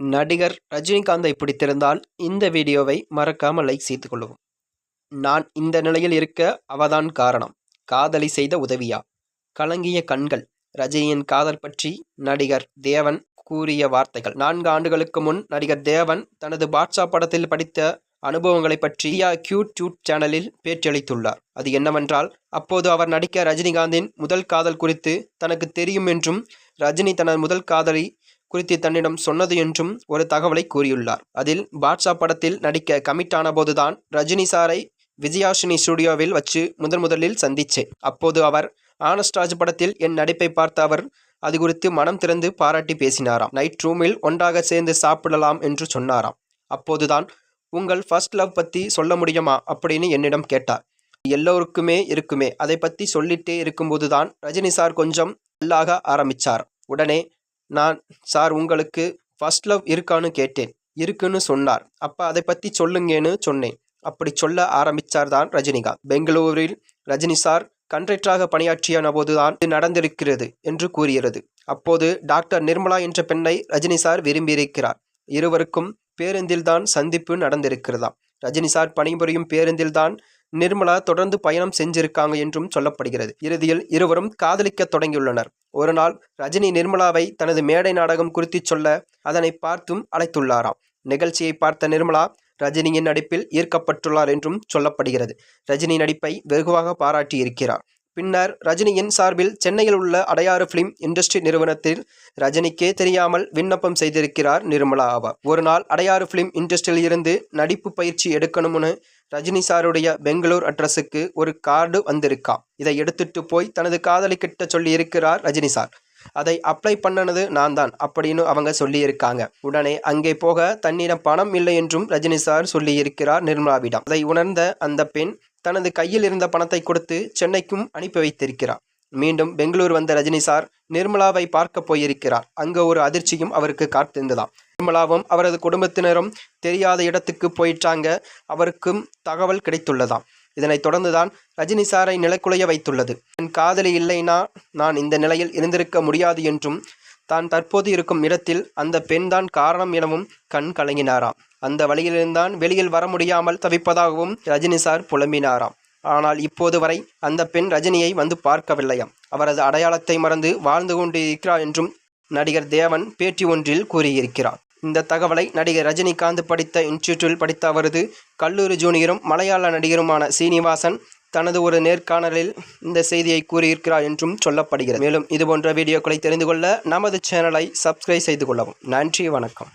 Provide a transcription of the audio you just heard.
நடிகர் ரஜினிகாந்தை பிடித்திருந்தால் இந்த வீடியோவை மறக்காம லைக் செய்து கொள்ளவும். நான் இந்த நிலையில் இருக்க அவதான் காரணம். காதலி செய்த உதவியா? கலங்கிய கண்கள். ரஜினியின் காதல் பற்றி நடிகர் தேவன் கூறிய வார்த்தைகள். 4 ஆண்டுகளுக்கு முன் நடிகர் தேவன் தனது பாட்ஷா படத்தில் படித்த அனுபவங்களை பற்றி யூடியூப் சேனலில் பேட்டியளித்துள்ளார். அது என்னவென்றால், அப்போது அவர் நடிக்க ரஜினிகாந்தின் முதல் காதல் குறித்து தனக்கு தெரியும் என்றும், ரஜினி தனது முதல் காதலி குறித்து தன்னிடம் சொன்னது என்றும் ஒரு தகவலை கூறியுள்ளார். அதில் பாட்ஷா படத்தில் நடிக்க கமிட் ஆன போதுதான் ரஜினி சாரை விஜயாஷினி ஸ்டுடியோவில் வச்சு முதலில் சந்திச்சேன். அப்போது அவர் ஆனஸ்ட் படத்தில் என் நடிப்பை பார்த்த அவர் அது குறித்து மனம் திறந்து பாராட்டி பேசினாராம். நைட் ரூமில் ஒன்றாக சேர்ந்து சாப்பிடலாம் என்று சொன்னாராம். அப்போதுதான் உங்கள் ஃபர்ஸ்ட் லவ் பற்றி சொல்ல முடியுமா அப்படின்னு என்னிடம் கேட்டார். எல்லோருக்குமே இருக்குமே, அதை பற்றி சொல்லிட்டே இருக்கும்போது தான் ரஜினி சார் கொஞ்சம் நல்லாக ஆரம்பிச்சார். உடனே நான், சார் உங்களுக்கு ஃபர்ஸ்ட் லவ் இருக்கான்னு கேட்டேன். இருக்குன்னு சொன்னார். அப்போ அதை பற்றி சொல்லுங்கன்னு சொன்னேன். அப்படி சொல்ல ஆரம்பித்தார் தான் ரஜினிகாந்த். பெங்களூரில் ரஜினி சார் கண்ட்ராக்டராக பணியாற்றிய போதுதான் இது நடந்திருக்கிறது என்று கூறுகிறது. அப்போது டாக்டர் நிர்மலா என்ற பெண்ணை ரஜினி சார் விரும்பியிருக்கிறார். இருவருக்கும் பேருந்தில்தான் சந்திப்பு நடந்திருக்கிறதாம். ரஜினி சார் பணிபுரியும் பேருந்தில்தான் நிர்மலா தொடர்ந்து பயணம் செஞ்சிருக்காங்க என்றும் சொல்லப்படுகிறது. இறுதியில் இருவரும் காதலிக்க தொடங்கியுள்ளனர். ஒரு நாள் ரஜினி நிர்மலாவை தனது மேடை நாடகம் குறித்து சொல்ல அதனை பார்த்தும் அழைத்துள்ளாராம். நிகழ்ச்சியை பார்த்த நிர்மலா ரஜினியின் நடிப்பில் ஈர்க்கப்பட்டுள்ளார் என்றும் சொல்லப்படுகிறது. ரஜினி நடிப்பை வெகுவாக பாராட்டியிருக்கிறார். பின்னர் ரஜினியின் சார்பில் சென்னையில் உள்ள அடையாறு பிலிம் இண்டஸ்ட்ரி நிறுவனத்தில் ரஜினிக்கே தெரியாமல் விண்ணப்பம் செய்திருக்கிறார் நிர்மலா ஆவார். ஒரு நாள் அடையாறு பிலிம் இண்டஸ்ட்ரியில் இருந்து நடிப்பு பயிற்சி எடுக்கணும்னு ரஜினி சாருடைய பெங்களூர் அட்ரஸுக்கு ஒரு கார்டு வந்திருக்காம். இதை எடுத்துட்டு போய் தனது காதலி கிட்ட சொல்லி இருக்கிறார் ரஜினி சார். அதை அப்ளை பண்ணனது நான் தான் அப்படின்னு அவங்க சொல்லியிருக்காங்க. உடனே அங்கே போக தன்னிடம் பணம் இல்லை என்றும் ரஜினி சார் சொல்லியிருக்கிறார் நிர்மலாவிடம். அதை உணர்ந்த அந்த பெண் தனது கையில் இருந்த பணத்தை கொடுத்து சென்னைக்கும் அனுப்பி வைத்திருக்கிறார். மீண்டும் பெங்களூர் வந்த ரஜினி சார் நிர்மலாவை பார்க்க போயிருக்கிறார். அங்கே ஒரு அதிர்ச்சியும் அவருக்கு காத்திருந்ததாம். நிர்மலாவும் அவரது குடும்பத்தினரும் தெரியாத இடத்துக்கு போயிட்டாங்க. அவருக்கும் தகவல் கிடைத்துள்ளதாம். இதனைத் தொடர்ந்துதான் ரஜினி சாரை நிலைக்குலைய வைத்துள்ளது. என் காதலி இல்லைனா நான் இந்த நிலையில் இருந்திருக்க முடியாது என்றும், தான் தற்போது இருக்கும் இடத்தில் அந்த பெண்தான் காரணம் எனவும் கண் கலங்கினாராம். அந்த வழியிலிருந்தான் வெளியில் வர முடியாமல் தவிப்பதாகவும் ரஜினி சார் புலம்பினாராம். ஆனால் இப்போது வரை அந்த பெண் ரஜினியை வந்து பார்க்கவில்லையாம். அவரது அடையாளத்தை மறந்து வாழ்ந்து கொண்டிருக்கிறார் என்றும் நடிகர் தேவன் பேட்டி ஒன்றில் கூறியிருக்கிறார். இந்த தகவலை நடிகர் ரஜினிகாந்த் படித்த இன்ஸ்டிடியூட்டில் படித்த அவரது கல்லூரி ஜூனியரும் மலையாள நடிகருமான சீனிவாசன் தனது ஒரு நேர்காணலில் இந்த செய்தியை கூறியிருக்கிறார் என்றும் சொல்லப்படுகிறது. மேலும் இதுபோன்ற வீடியோக்களை தெரிந்து கொள்ள நமது சேனலை சப்ஸ்கிரைப் செய்து கொள்ளவும். நன்றி, வணக்கம்.